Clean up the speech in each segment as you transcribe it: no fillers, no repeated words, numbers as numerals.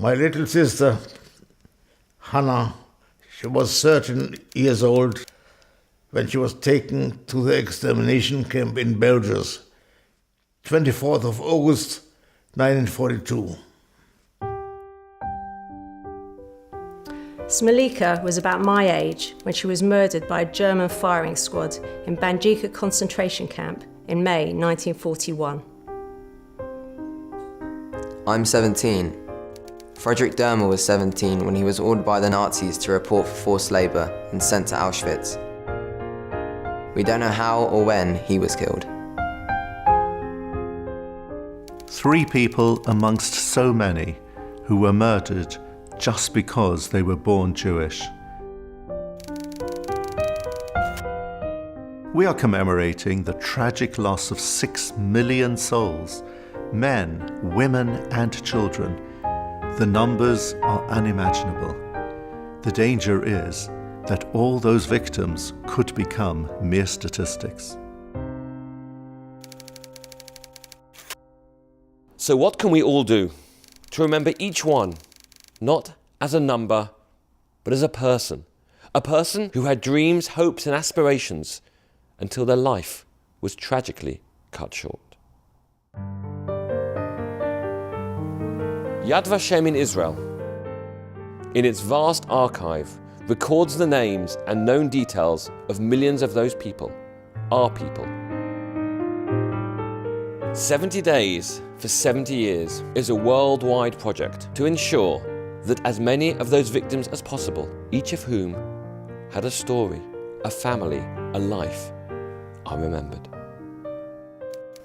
My little sister, Hannah, she was 13 years old when she was taken to the extermination camp in Belgium, 24th of August, 1942. Smolika was about my age when she was murdered by a German firing squad in Banjica concentration camp in May 1941. I'm 17. Frederick Dermer was 17 when he was ordered by the Nazis to report for forced labour and sent to Auschwitz. We don't know how or when he was killed. 3 people amongst so many who were murdered just because they were born Jewish. We are commemorating the tragic loss of 6 million souls, men, women and children. The numbers are unimaginable. The danger is that all those victims could become mere statistics. So what can we all do to remember each one, not as a number, but as a person who had dreams, hopes and aspirations until their life was tragically cut short. Yad Vashem in Israel, in its vast archive, records the names and known details of millions of those people, our people. 70 Days for 70 Years is a worldwide project to ensure that as many of those victims as possible, each of whom had a story, a family, a life, are remembered.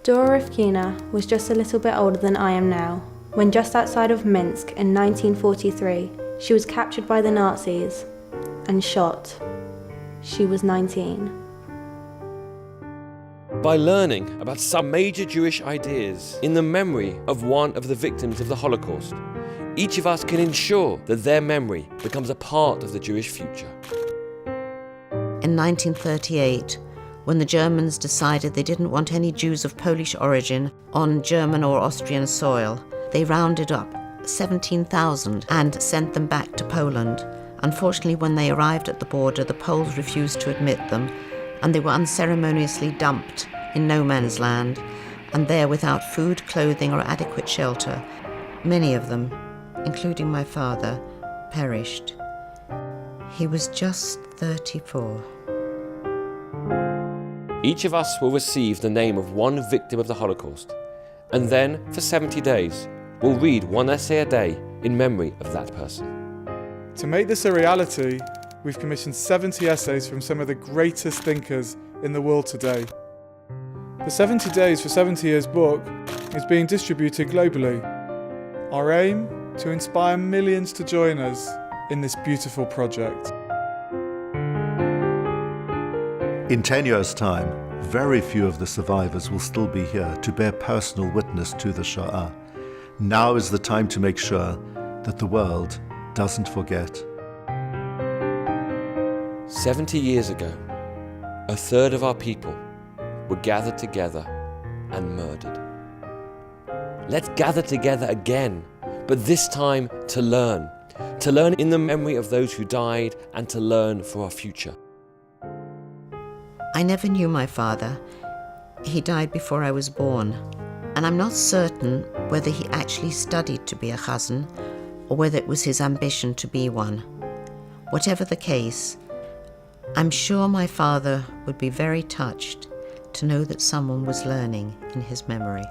Dora Rifkina was just a little bit older than I am now, when just outside of Minsk in 1943, she was captured by the Nazis and shot. She was 19. By learning about some major Jewish ideas in the memory of one of the victims of the Holocaust, each of us can ensure that their memory becomes a part of the Jewish future. In 1938, when the Germans decided they didn't want any Jews of Polish origin on German or Austrian soil, they rounded up 17,000 and sent them back to Poland. Unfortunately, when they arrived at the border, the Poles refused to admit them, and they were unceremoniously dumped in no man's land, and there without food, clothing or adequate shelter. Many of them, including my father, perished. He was just 34. Each of us will receive the name of one victim of the Holocaust, and then, for 70 days, we'll read one essay a day in memory of that person. To make this a reality, we've commissioned 70 essays from some of the greatest thinkers in the world today. The 70 Days for 70 Years book is being distributed globally. Our aim? To inspire millions to join us in this beautiful project. In 10 years' time, very few of the survivors will still be here to bear personal witness to the Shoah. Now is the time to make sure that the world doesn't forget. 70 years ago, a third of our people were gathered together and murdered. Let's gather together again, but this time to learn in the memory of those who died and to learn for our future. I never knew my father. He died before I was born, and I'm not certain whether he actually studied to be a chazan or whether it was his ambition to be one. Whatever the case, I'm sure my father would be very touched to know that someone was learning in his memory.